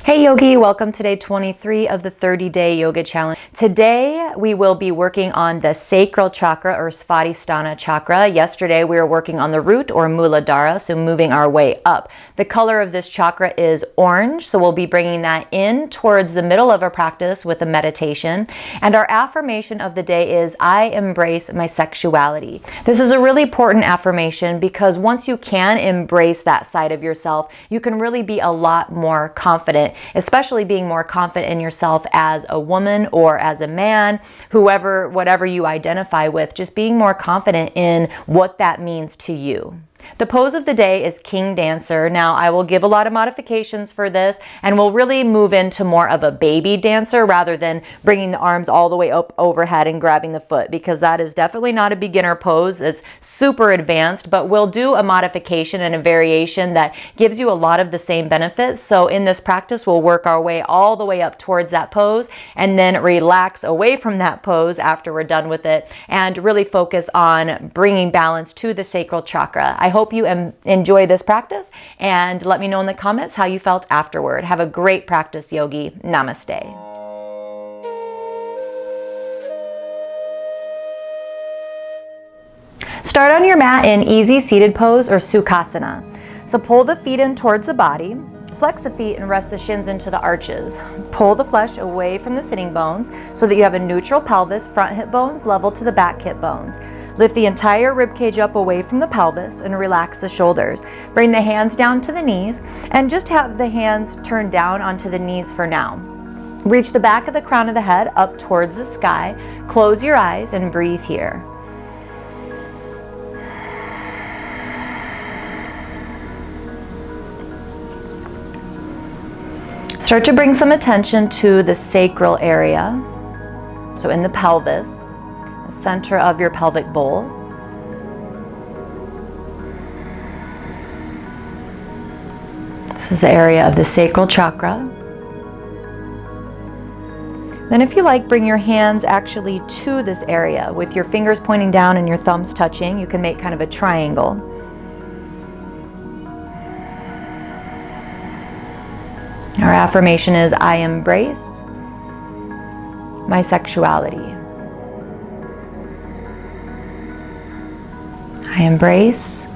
Hey Yogi, welcome to day 23 of the 30-day yoga challenge. Today we will be working on the Sacral Chakra or Svadhisthana chakra. Yesterday we were working on the root or Muladhara, so moving our way up. The color of this chakra is orange, so we'll be bringing that in towards the middle of our practice with a meditation. And our affirmation of the day is, I embrace my sexuality. This is a really important affirmation because once you can embrace that side of yourself, you can really be a lot more confident, especially being more confident in yourself as a woman or as a man, whatever you identify with, just being more confident in what that means to you. The pose of the day is King Dancer. Now, I will give a lot of modifications for this, and we'll really move into more of a baby dancer rather than bringing the arms all the way up overhead and grabbing the foot, because that is definitely not a beginner pose. It's super advanced, but we'll do a modification and a variation that gives you a lot of the same benefits. So in this practice, we'll work our way all the way up towards that pose and then relax away from that pose after we're done with it and really focus on bringing balance to the sacral chakra. I hope you enjoy this practice and let me know in the comments how you felt afterward. Have a great practice, Yogi. Namaste. Start on your mat in easy seated pose or sukhasana. So pull the feet in towards the body, flex the feet and rest the shins into the arches. Pull the flesh away from the sitting bones so that you have a neutral pelvis, front hip bones level to the back hip bones. Lift the entire rib cage up away from the pelvis and relax the shoulders. Bring the hands down to the knees and just have the hands turned down onto the knees for now. Reach the back of the crown of the head up towards the sky. Close your eyes and breathe here. Start to bring some attention to the sacral area, so in the pelvis, the center of your pelvic bowl. This is the area of the sacral chakra. Then if you like, bring your hands actually to this area with your fingers pointing down and your thumbs touching. You can make kind of a triangle. Our affirmation is, I embrace my sexuality. I embrace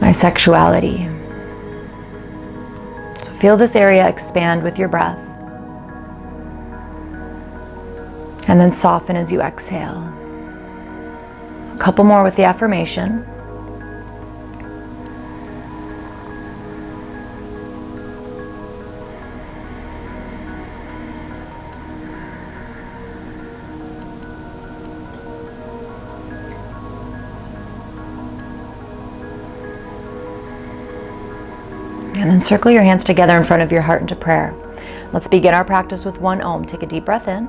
my sexuality. So feel this area expand with your breath. And then soften as you exhale. A couple more with the affirmation. And then circle your hands together in front of your heart into prayer. Let's begin our practice with one Om. Take a deep breath in.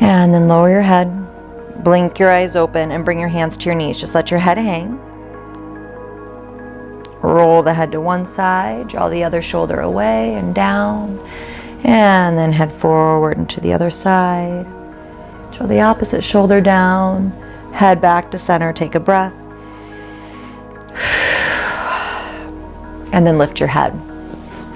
And then lower your head, blink your eyes open, and bring your hands to your knees. Just let your head hang. Roll the head to one side, draw the other shoulder away and down, and then head forward and to the other side. Draw the opposite shoulder down, head back to center, take a breath, and then lift your head.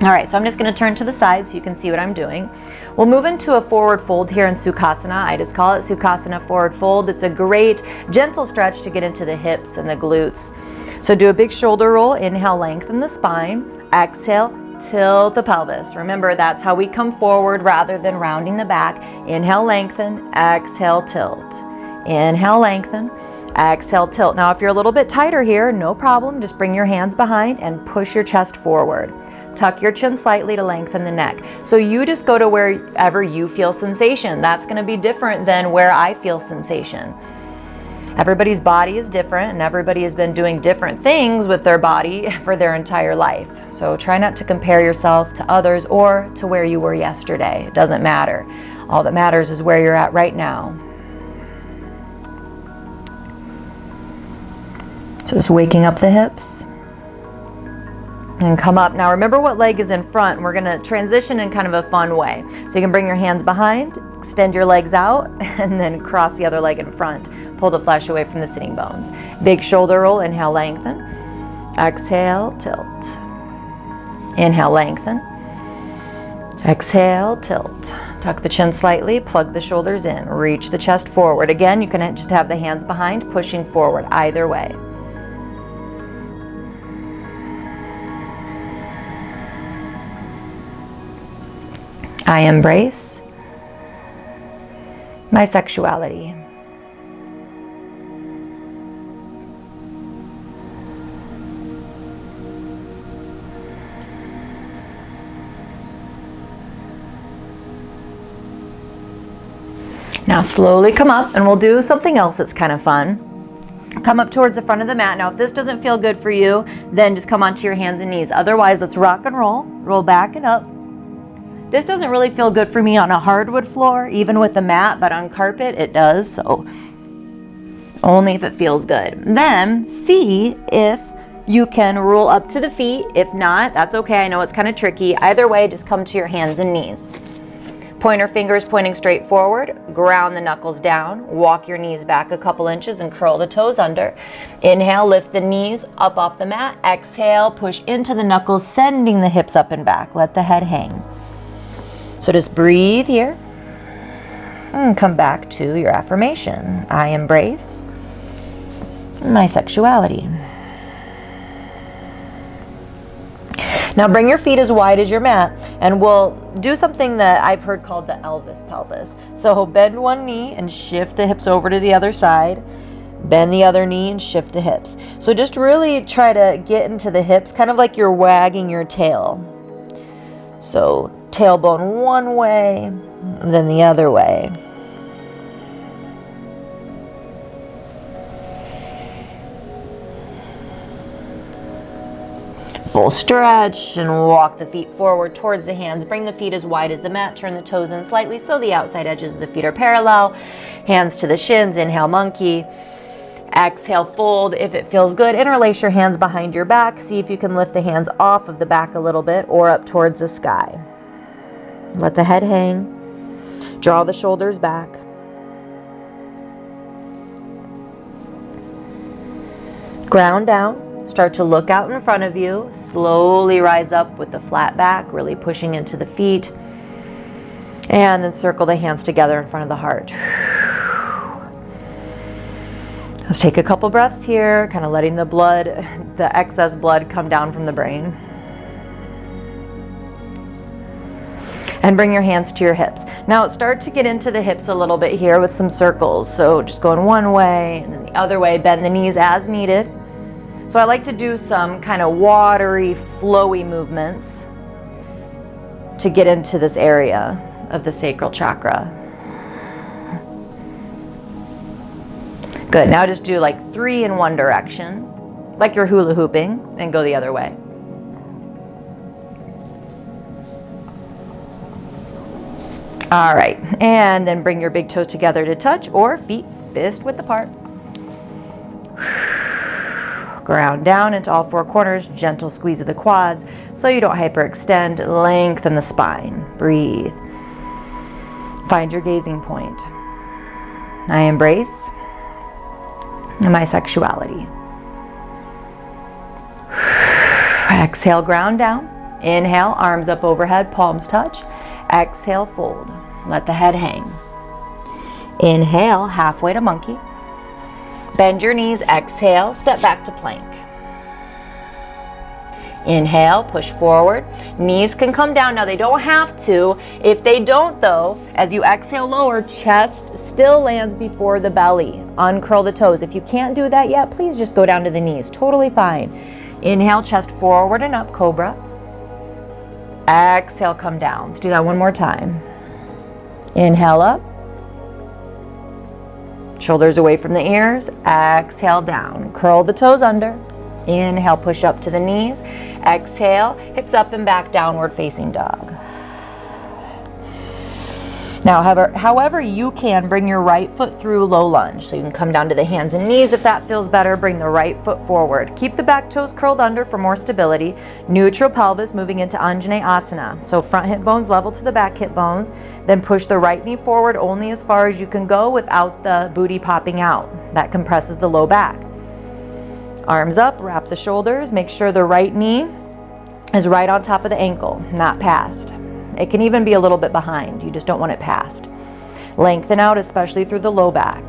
All right, so I'm just going to turn to the side so you can see what I'm doing. We'll move into a forward fold here in Sukhasana. I just call it Sukhasana forward fold. It's a great gentle stretch to get into the hips and the glutes. So do a big shoulder roll. Inhale, lengthen the spine. Exhale, tilt the pelvis. Remember, that's how we come forward rather than rounding the back. Inhale, lengthen. Exhale, tilt. Inhale, lengthen. Exhale, tilt. Now, if you're a little bit tighter here, no problem. Just bring your hands behind and push your chest forward. Tuck your chin slightly to lengthen the neck. So you just go to wherever you feel sensation. That's going to be different than where I feel sensation. Everybody's body is different, and everybody has been doing different things with their body for their entire life. So try not to compare yourself to others or to where you were yesterday. It doesn't matter. All that matters is where you're at right now. So just waking up the hips. And come up. Now remember what leg is in front. We're gonna transition in kind of a fun way. So you can bring your hands behind, extend your legs out, and then cross the other leg in front. Pull the flesh away from the sitting bones. Big shoulder roll, inhale, lengthen. Exhale, tilt. Inhale, lengthen. Exhale, tilt. Tuck the chin slightly, plug the shoulders in, reach the chest forward. Again, you can just have the hands behind, pushing forward, either way. I embrace my sexuality. Now slowly come up, and we'll do something else that's kind of fun. Come up towards the front of the mat. Now if this doesn't feel good for you, then just come onto your hands and knees. Otherwise, let's rock and roll. Roll back and up. This doesn't really feel good for me on a hardwood floor, even with the mat, but on carpet it does, so only if it feels good. Then see if you can roll up to the feet. If not, that's okay. I know it's kind of tricky. Either way, just come to your hands and knees. Pointer fingers pointing straight forward, ground the knuckles down, walk your knees back a couple inches and curl the toes under. Inhale, lift the knees up off the mat. Exhale, push into the knuckles, sending the hips up and back. Let the head hang. So just breathe here and come back to your affirmation. I embrace my sexuality. Now bring your feet as wide as your mat, and we'll do something that I've heard called the Elvis pelvis. So bend one knee and shift the hips over to the other side. Bend the other knee and shift the hips. So just really try to get into the hips, kind of like you're wagging your tail. So tailbone one way, then the other way. Full stretch, and walk the feet forward towards the hands. Bring the feet as wide as the mat. Turn the toes in slightly so the outside edges of the feet are parallel. Hands to the shins. Inhale, monkey. Exhale, fold. If it feels good, interlace your hands behind your back. See if you can lift the hands off of the back a little bit or up towards the sky. Let the head hang. Draw the shoulders back. Ground down. Start to look out in front of you. Slowly rise up with the flat back, really pushing into the feet. And then circle the hands together in front of the heart. Let's take a couple breaths here, kind of letting the blood, the excess blood come down from the brain. And bring your hands to your hips. Now start to get into the hips a little bit here with some circles. So just going one way and then the other way. Bend the knees as needed. So I like to do some kind of watery, flowy movements to get into this area of the sacral chakra. Good, now just do like 3 in one direction, like you're hula hooping, and go the other way. All right, and then bring your big toes together to touch, or feet fist width apart. Ground down into all 4 corners, gentle squeeze of the quads so you don't hyperextend. Lengthen the spine. Breathe. Find your gazing point. I embrace my sexuality. Exhale, ground down. Inhale, arms up overhead, palms touch. Exhale, fold. Let the head hang. Inhale, halfway to monkey. Bend your knees, exhale, step back to plank. Inhale, push forward. Knees can come down. Now they don't have to. If they don't though, as you exhale lower, chest still lands before the belly. Uncurl the toes. If you can't do that yet, please just go down to the knees. Totally fine. Inhale, chest forward and up, cobra. Exhale, come down. Let's do that one more time. Inhale up. Shoulders away from the ears. Exhale down. Curl the toes under. Inhale, push up to the knees. Exhale, hips up and back, downward facing dog. Now, however you can, bring your right foot through low lunge. So you can come down to the hands and knees if that feels better. Bring the right foot forward. Keep the back toes curled under for more stability. Neutral pelvis, moving into Anjaneyasana. So front hip bones level to the back hip bones. Then push the right knee forward only as far as you can go without the booty popping out. That compresses the low back. Arms up, wrap the shoulders. Make sure the right knee is right on top of the ankle, not past. It can even be a little bit behind. You just don't want it past. Lengthen out, especially through the low back.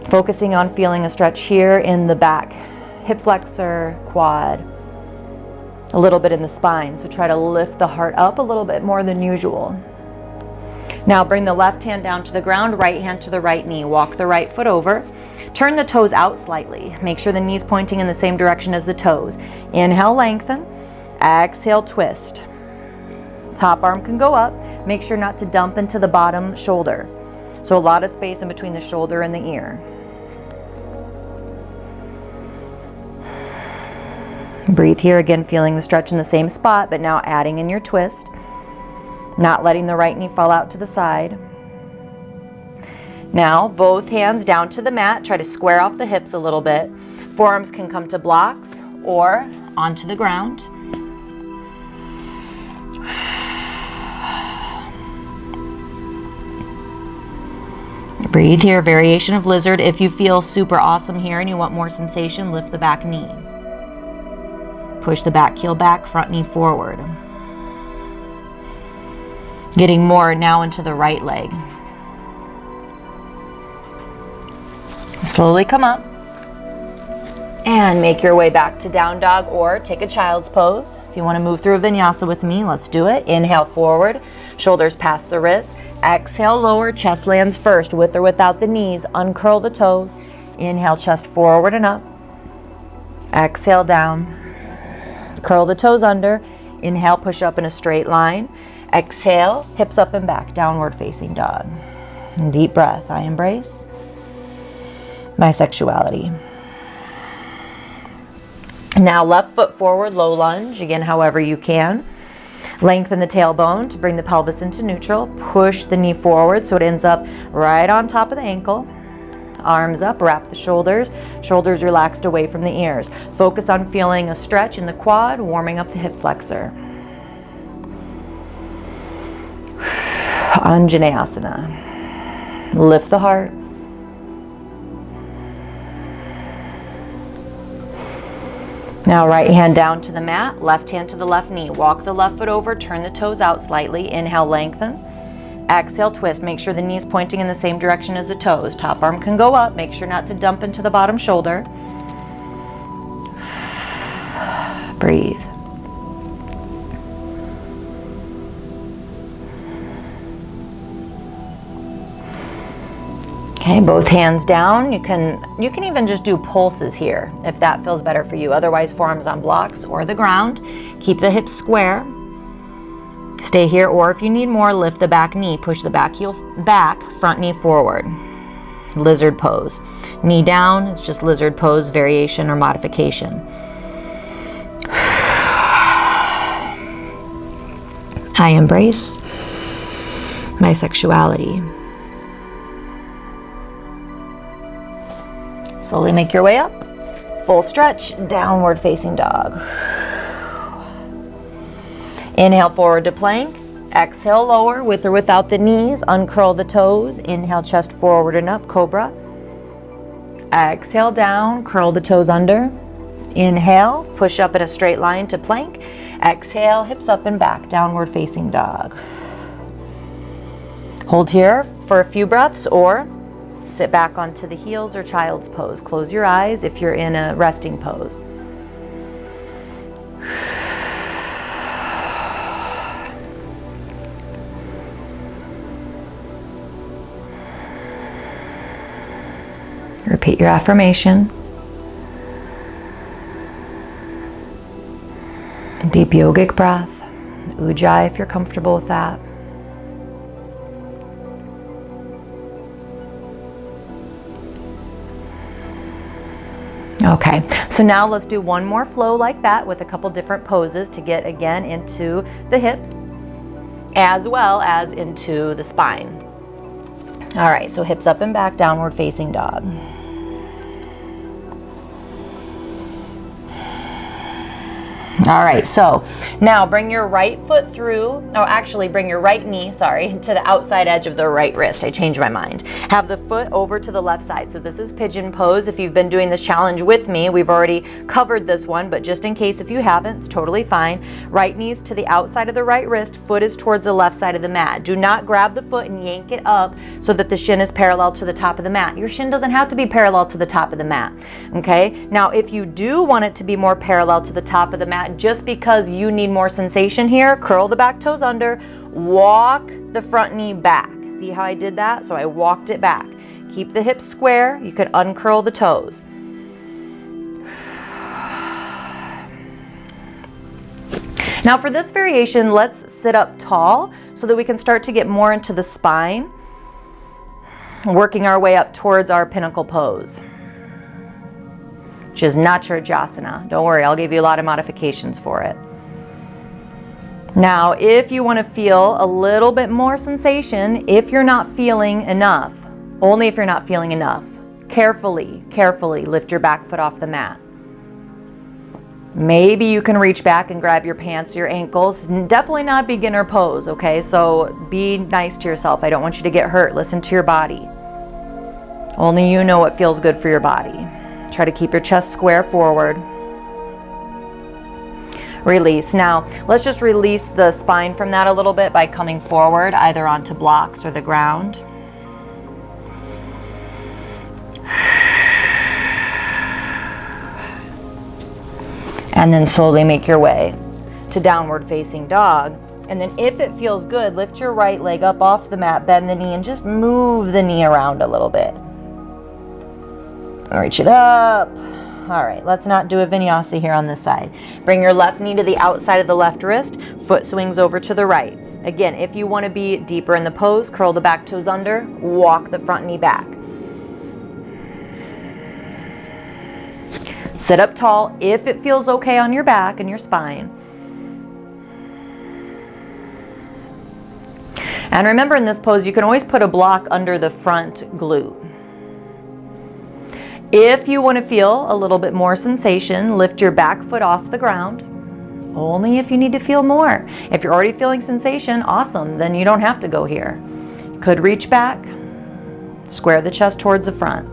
Focusing on feeling a stretch here in the back, hip flexor, quad, a little bit in the spine. So try to lift the heart up a little bit more than usual. Now bring the left hand down to the ground, right hand to the right knee. Walk the right foot over. Turn the toes out slightly. Make sure the knee's pointing in the same direction as the toes. Inhale, lengthen. Exhale, twist. Top arm can go up. Make sure not to dump into the bottom shoulder. So a lot of space in between the shoulder and the ear. Breathe here, again feeling the stretch in the same spot, but now adding in your twist. Not letting the right knee fall out to the side. Now both hands down to the mat. Try to square off the hips a little bit. Forearms can come to blocks or onto the ground. Breathe here, variation of lizard. If you feel super awesome here and you want more sensation, lift the back knee. Push the back heel back, front knee forward. Getting more now into the right leg. Slowly come up and make your way back to down dog or take a child's pose. If you want to move through a vinyasa with me, let's do it. Inhale forward, shoulders past the wrists. Exhale, lower, chest lands first, with or without the knees. Uncurl the toes. Inhale, chest forward and up. Exhale, down. Curl the toes under. Inhale, push up in a straight line. Exhale, hips up and back, downward facing dog. And deep breath. I embrace my sexuality. Now left foot forward, low lunge. Again, however you can. Lengthen the tailbone to bring the pelvis into neutral. Push the knee forward so it ends up right on top of the ankle. Arms up, wrap the shoulders. Shoulders relaxed away from the ears. Focus on feeling a stretch in the quad, warming up the hip flexor. Anjaneyasana. Lift the heart. Now right hand down to the mat, left hand to the left knee. Walk the left foot over, turn the toes out slightly. Inhale, lengthen. Exhale, twist. Make sure the knee's pointing in the same direction as the toes. Top arm can go up. Make sure not to dump into the bottom shoulder. Breathe. Okay, both hands down. You can even just do pulses here if that feels better for you. Otherwise, forearms on blocks or the ground. Keep the hips square. Stay here, or if you need more, lift the back knee. Push the back heel back, front knee forward. Lizard pose. Knee down, it's just lizard pose, variation or modification. I embrace my sexuality. Slowly make your way up. Full stretch, downward facing dog. Inhale forward to plank. Exhale lower, with or without the knees. Uncurl the toes. Inhale chest forward and up, cobra. Exhale down, curl the toes under. Inhale, push up in a straight line to plank. Exhale, hips up and back, downward facing dog. Hold here for a few breaths, or sit back onto the heels or child's pose. Close your eyes if you're in a resting pose. Repeat your affirmation. Deep yogic breath. Ujjayi if you're comfortable with that. Okay, so now let's do one more flow like that with a couple different poses to get again into the hips. as well as into the spine. All right, so hips up and back, downward facing dog. All right, so now bring your right foot through, actually bring your right knee, sorry, to the outside edge of the right wrist. I changed my mind. Have the foot over to the left side. So this is pigeon pose. If you've been doing this challenge with me, we've already covered this one, but just in case if you haven't, it's totally fine. Right knee's to the outside of the right wrist, foot is towards the left side of the mat. Do not grab the foot and yank it up so that the shin is parallel to the top of the mat. Your shin doesn't have to be parallel to the top of the mat, okay? Now, if you do want it to be more parallel to the top of the mat, just because you need more sensation here, curl the back toes under, walk the front knee back. See how I did that? So I walked it back. Keep the hips square. You could uncurl the toes. Now for this variation, let's sit up tall so that we can start to get more into the spine, working our way up towards our pinnacle pose, which is Natrajasana. Don't worry, I'll give you a lot of modifications for it. Now, if you want to feel a little bit more sensation, if you're not feeling enough, only if you're not feeling enough, carefully lift your back foot off the mat. Maybe you can reach back and grab your pants, your ankles. Definitely not beginner pose, okay? So be nice to yourself. I don't want you to get hurt. Listen to your body. Only you know what feels good for your body. Try to keep your chest square forward. Release. Now, let's just release the spine from that a little bit by coming forward, either onto blocks or the ground. And then slowly make your way to downward facing dog. And then if it feels good, lift your right leg up off the mat, bend the knee, and just move the knee around a little bit. Reach it up. All right, let's not do a vinyasa here on this side. Bring your left knee to the outside of the left wrist, foot swings over to the right. Again, if you want to be deeper in the pose, curl the back toes under, walk the front knee back. Sit up tall if it feels okay on your back and your spine. And remember, in this pose, you can always put a block under the front glute. If you want to feel a little bit more sensation, lift your back foot off the ground. Only if you need to feel more. If you're already feeling sensation, awesome, then you don't have to go here. You could reach back, square the chest towards the front.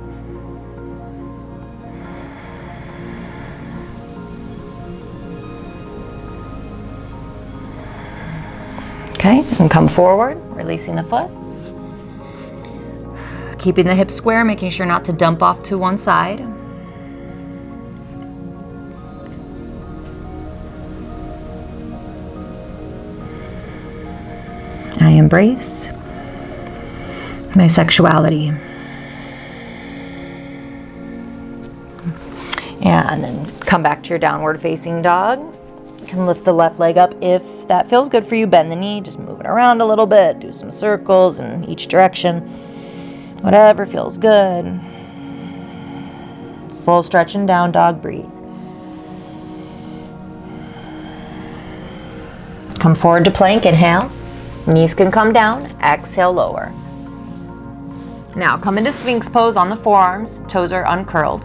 Okay, and come forward, releasing the foot. Keeping the hips square, making sure not to dump off to one side. I embrace my sexuality. And then come back to your downward facing dog. You can lift the left leg up if that feels good for you. Bend the knee, just move it around a little bit. Do some circles in each direction. Whatever feels good. Full stretch and down dog, breathe. Come forward to plank, inhale. Knees can come down, exhale, lower. Now come into Sphinx pose on the forearms, toes are uncurled.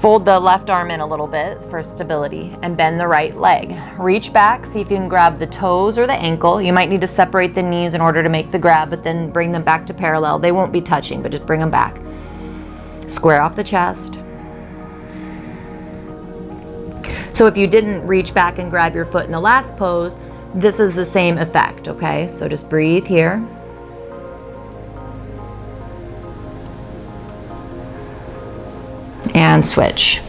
Fold the left arm in a little bit for stability and bend the right leg. Reach back, see if you can grab the toes or the ankle. You might need to separate the knees in order to make the grab, but then bring them back to parallel. They won't be touching, but just bring them back. Square off the chest. So if you didn't reach back and grab your foot in the last pose, this is the same effect, okay? So just breathe here. And switch.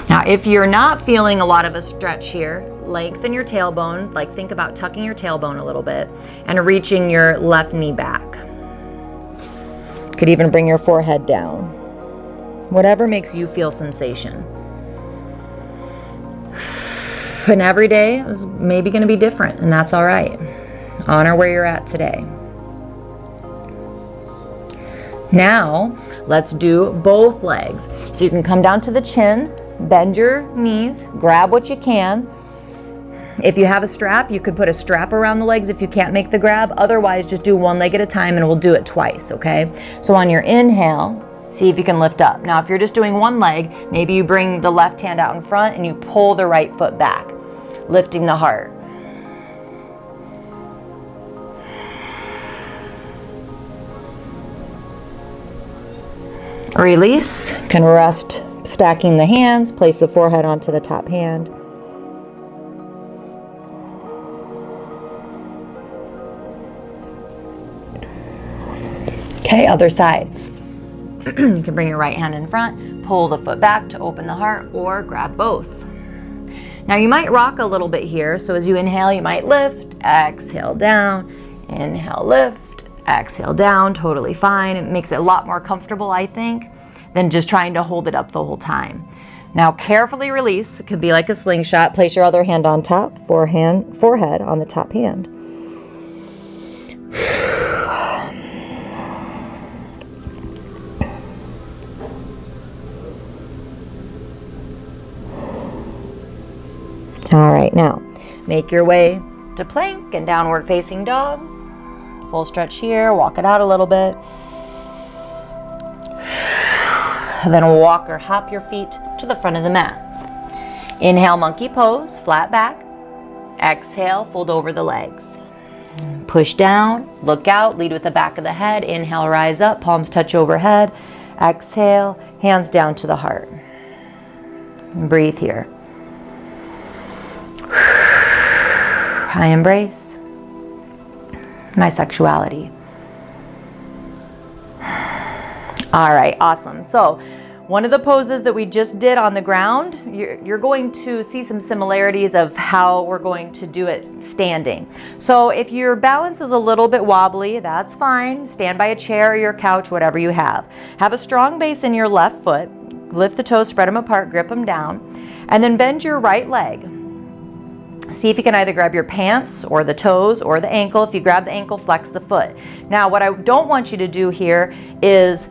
Now, if you're not feeling a lot of a stretch here, lengthen your tailbone, like think about tucking your tailbone a little bit and reaching your left knee back. Could even bring your forehead down. Whatever makes you feel sensation. And every day is maybe going to be different, and that's all right. Honor where you're at today. Now, let's do both legs. So you can come down to the chin, bend your knees, grab what you can, If you have a strap, you could put a strap around the legs if you can't make the grab. Otherwise, just do one leg at a time and we'll do it twice, okay? So on your inhale, see if you can lift up. Now, if you're just doing one leg, maybe you bring the left hand out in front and you pull the right foot back, lifting the heart. Release, can rest stacking the hands, place the forehead onto the top hand. Okay, other side. You can bring your right hand in front, pull the foot back to open the heart, or grab both. Now you might rock a little bit here, so as you inhale, you might lift, exhale down, inhale, lift, exhale down, totally fine. It makes it a lot more comfortable, I think, than just trying to hold it up the whole time. Now carefully release. It could be like a slingshot. Place your other hand on top, forehead on the top hand. All right, now make your way to plank and downward facing dog. Full stretch here, walk it out a little bit. And then walk or hop your feet to the front of the mat. Inhale, monkey pose, flat back. Exhale, fold over the legs. Push down, look out, lead with the back of the head. Inhale, rise up, palms touch overhead. Exhale, hands down to the heart. Breathe here. I embrace my sexuality. All right, awesome. So one of the poses that we just did on the ground, you're going to see some similarities of how we're going to do it standing. So if your balance is a little bit wobbly, that's fine. Stand by a chair or your couch, whatever you have. Have a strong base in your left foot. Lift the toes, spread them apart, grip them down, and then bend your right leg. See if you can either grab your pants or the toes or the ankle. If you grab the ankle, flex the foot. Now, what I don't want you to do here is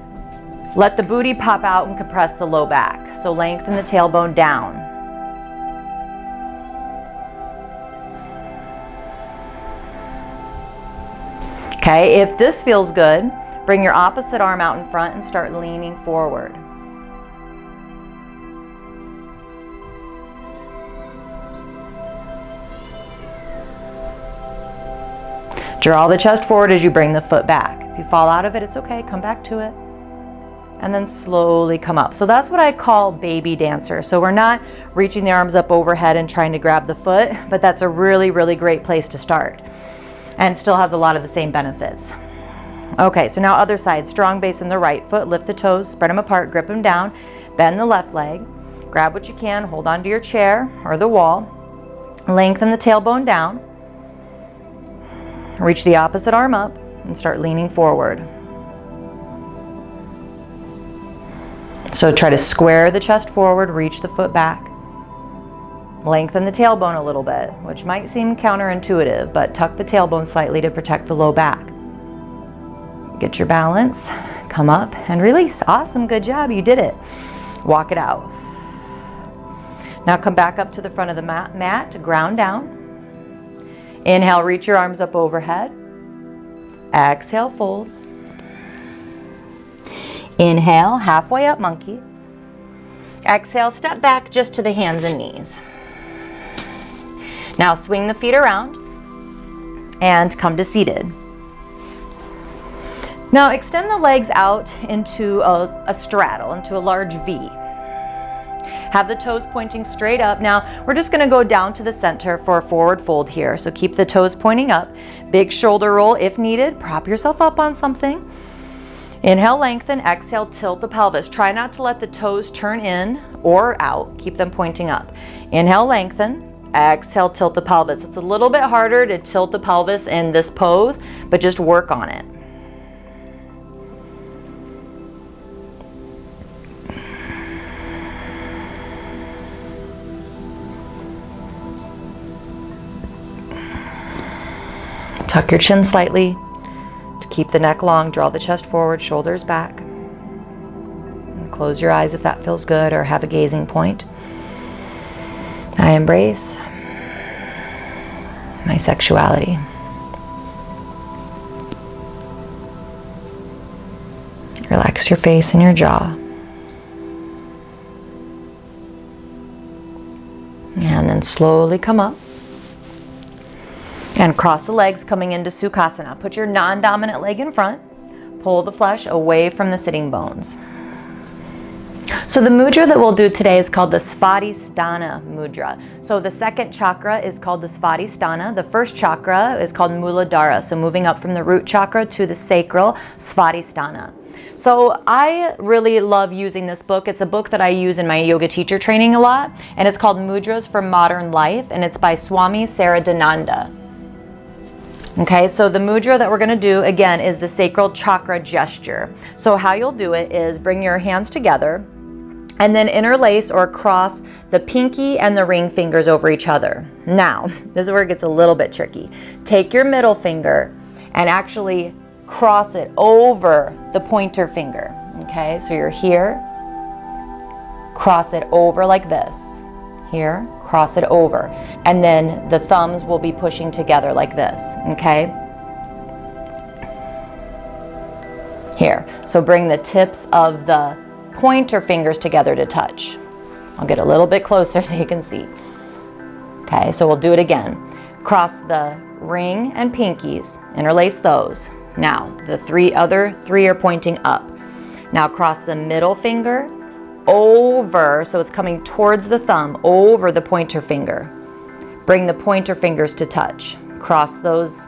let the booty pop out and compress the low back. So lengthen the tailbone down. Okay, if this feels good, bring your opposite arm out in front and start leaning forward. Draw the chest forward as you bring the foot back. If you fall out of it, it's okay, come back to it. And then slowly come up. So that's what I call baby dancer. So we're not reaching the arms up overhead and trying to grab the foot, but that's a really, really great place to start. And still has a lot of the same benefits. Okay, so now other side. Strong base in the right foot. Lift the toes, spread them apart, grip them down. Bend the left leg. Grab what you can, hold onto your chair or the wall. Lengthen the tailbone down. Reach the opposite arm up and start leaning forward. So try to square the chest forward, reach the foot back. Lengthen the tailbone a little bit, which might seem counterintuitive, but tuck the tailbone slightly to protect the low back. Get your balance, come up and release. Awesome, good job, you did it. Walk it out. Now come back up to the front of the mat, ground down. Inhale, reach your arms up overhead. Exhale, fold. Inhale, halfway up monkey. Exhale, step back just to the hands and knees. Now swing the feet around and come to seated. Now extend the legs out into a straddle, into a large V. Have the toes pointing straight up. Now we're just gonna go down to the center for a forward fold here. So keep the toes pointing up. Big shoulder roll if needed. Prop yourself up on something. Inhale, lengthen. Exhale, tilt the pelvis. Try not to let the toes turn in or out. Keep them pointing up. Inhale, lengthen. Exhale, tilt the pelvis. It's a little bit harder to tilt the pelvis in this pose, but just work on it. Tuck your chin slightly to keep the neck long. Draw the chest forward, shoulders back. And close your eyes if that feels good, or have a gazing point. I embrace my sexuality. Relax your face and your jaw. And then slowly come up. And cross the legs coming into Sukhasana. Put your non-dominant leg in front. Pull the flesh away from the sitting bones. So the mudra that we'll do today is called the Svadhisthana mudra. So the second chakra is called the Svadhisthana. The first chakra is called Muladhara. So moving up from the root chakra to the sacral, Svadhisthana. So I really love using this book. It's a book that I use in my yoga teacher training a lot. And it's called Mudras for Modern Life. And it's by Swami Saradananda. Okay, so the mudra that we're going to do again is the sacral chakra gesture. So how you'll do it is bring your hands together and then interlace or cross the pinky and the ring fingers over each other. Now, this is where it gets a little bit tricky. Take your middle finger and actually cross it over the pointer finger. Okay, so you're here, cross it over like this. Here, cross it over. And then the thumbs will be pushing together like this, okay? Here, so bring the tips of the pointer fingers together to touch. I'll get a little bit closer so you can see. Okay, so we'll do it again. Cross the ring and pinkies, interlace those. Now, the other three are pointing up. Now cross the middle finger over, so it's coming towards the thumb, over the pointer finger. Bring the pointer fingers to touch. Cross those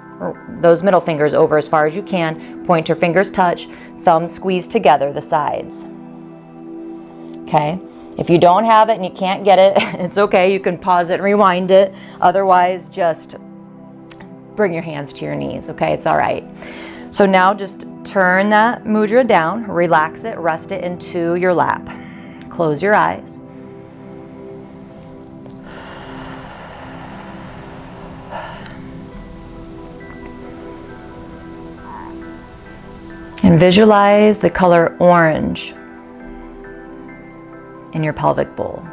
middle fingers over as far as you can. Pointer fingers touch. Thumbs squeeze together the sides. Okay? If you don't have it and you can't get it, it's okay. You can pause it and rewind it. Otherwise, just bring your hands to your knees. Okay? It's all right. So now just turn that mudra down. Relax it. Rest it into your lap. Close your eyes. And visualize the color orange in your pelvic bowl.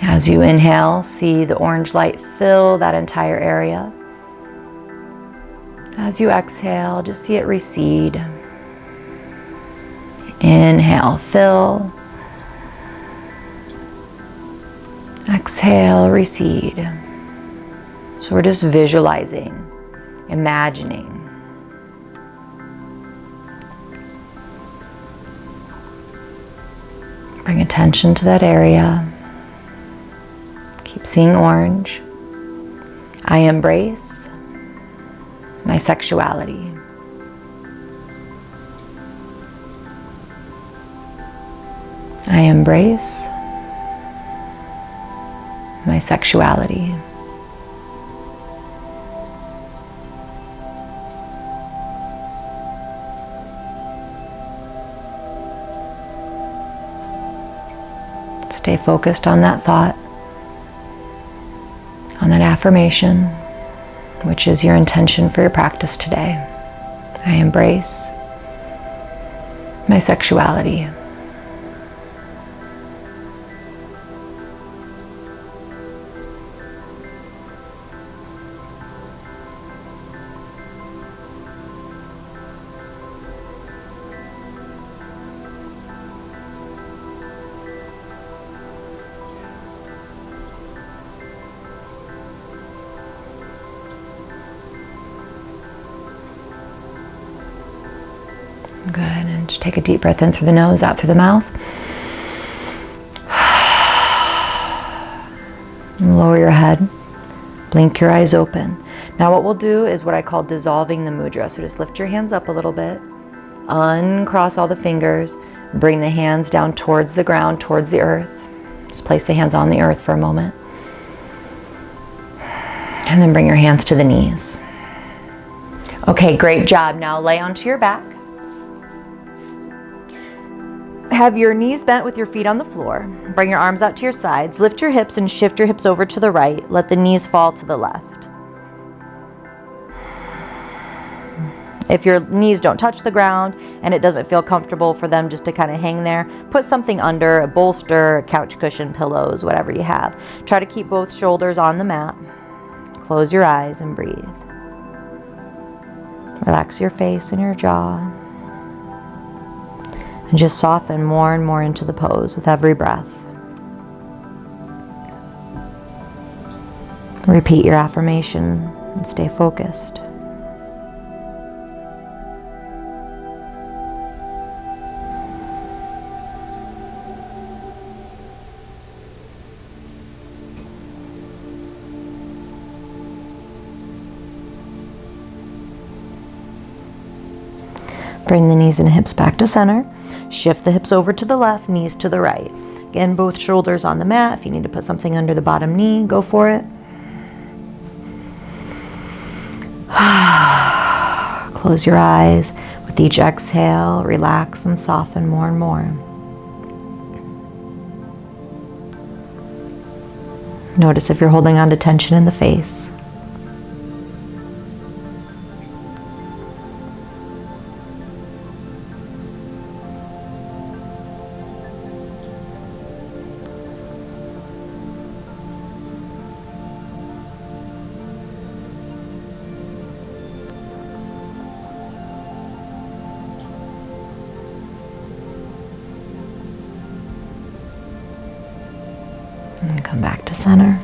As you inhale, see the orange light fill that entire area. As you exhale, just see it recede. Inhale, fill. Exhale, recede. So we're just visualizing, imagining. Bring attention to that area. Keep seeing orange. I embrace my sexuality. I embrace my sexuality. Stay focused on that thought, on that affirmation, which is your intention for your practice today. I embrace my sexuality. Good, and just take a deep breath in through the nose, out through the mouth. And lower your head, blink your eyes open. Now what we'll do is what I call dissolving the mudra. So just lift your hands up a little bit, uncross all the fingers, bring the hands down towards the ground, towards the earth. Just place the hands on the earth for a moment. And then bring your hands to the knees. Okay, great job. Now lay onto your back. Have your knees bent with your feet on the floor. Bring your arms out to your sides. Lift your hips and shift your hips over to the right. Let the knees fall to the left. If your knees don't touch the ground and it doesn't feel comfortable for them just to kind of hang there, put something under, a bolster, a couch cushion, pillows, whatever you have. Try to keep both shoulders on the mat. Close your eyes and breathe. Relax your face and your jaw. And just soften more and more into the pose with every breath. Repeat your affirmation and stay focused. Bring the knees and hips back to center. Shift the hips over to the left, knees to the right. Again, both shoulders on the mat. If you need to put something under the bottom knee, go for it. Close your eyes. With each exhale, relax and soften more and more. Notice if you're holding on to tension in the face. And come back to center.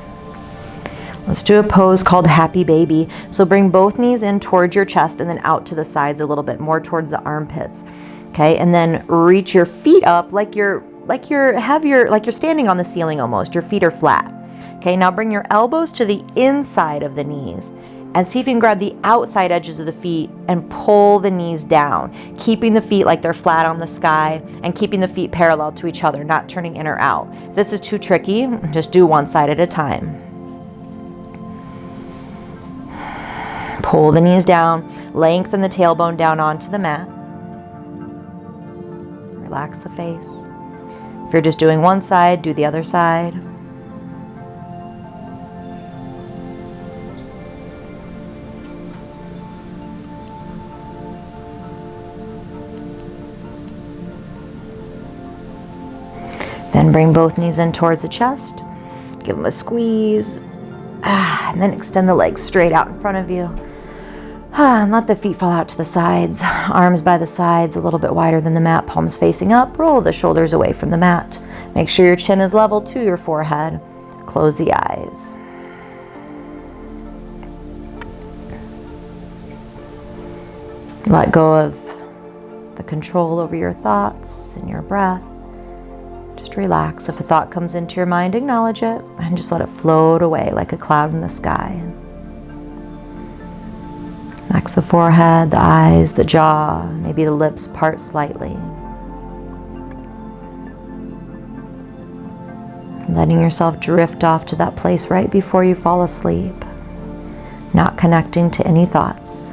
Let's do a pose called Happy Baby. So bring both knees in towards your chest and then out to the sides a little bit, more towards the armpits. Okay, and then reach your feet up like you're standing on the ceiling almost. Your feet are flat. Okay, now bring your elbows to the inside of the knees and see if you can grab the outside edges of the feet and pull the knees down, keeping the feet like they're flat on the sky and keeping the feet parallel to each other, not turning in or out. If this is too tricky, just do one side at a time. Pull the knees down, lengthen the tailbone down onto the mat. Relax the face. If you're just doing one side, do the other side. Then bring both knees in towards the chest. Give them a squeeze. And then extend the legs straight out in front of you. And let the feet fall out to the sides. Arms by the sides, a little bit wider than the mat. Palms facing up. Roll the shoulders away from the mat. Make sure your chin is level to your forehead. Close the eyes. Let go of the control over your thoughts and your breath. Just relax. If a thought comes into your mind, acknowledge it and just let it float away like a cloud in the sky. Next, the forehead, the eyes, the jaw, maybe the lips part slightly. Letting yourself drift off to that place right before you fall asleep, not connecting to any thoughts.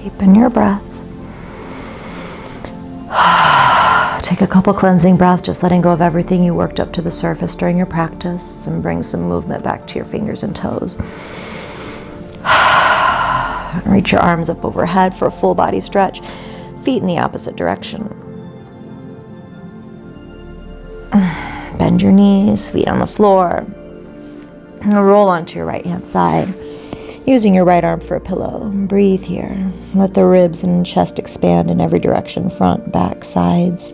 Deepen your breath. Take a couple cleansing breaths, just letting go of everything you worked up to the surface during your practice, and bring some movement back to your fingers and toes. Reach your arms up overhead for a full body stretch. Feet in the opposite direction. Bend your knees, feet on the floor. Roll onto your right hand side, using your right arm for a pillow. Breathe here. Let the ribs and chest expand in every direction, front, back, sides.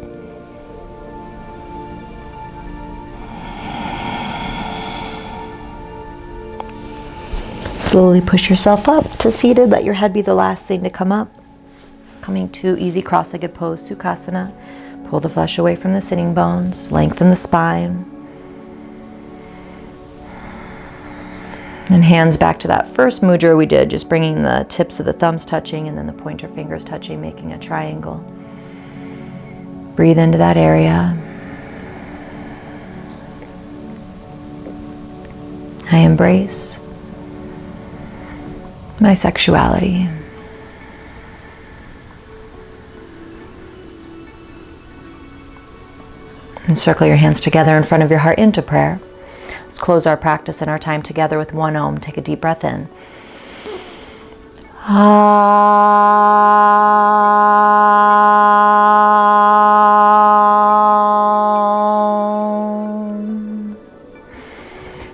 Slowly push yourself up to seated. Let your head be the last thing to come up. Coming to easy cross-legged pose, Sukhasana. Pull the flesh away from the sitting bones. Lengthen the spine. And hands back to that first mudra we did, just bringing the tips of the thumbs touching and then the pointer fingers touching, making a triangle. Breathe into that area. I embrace my sexuality. And circle your hands together in front of your heart into prayer. Let's close our practice and our time together with one Om. Take a deep breath in.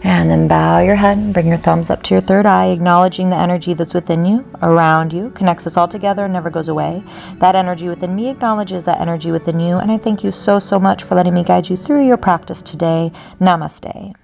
And then bow your head and bring your thumbs up to your third eye, acknowledging the energy that's within you, around you, connects us all together and never goes away. That energy within me acknowledges that energy within you, and I thank you so, so much for letting me guide you through your practice today. Namaste.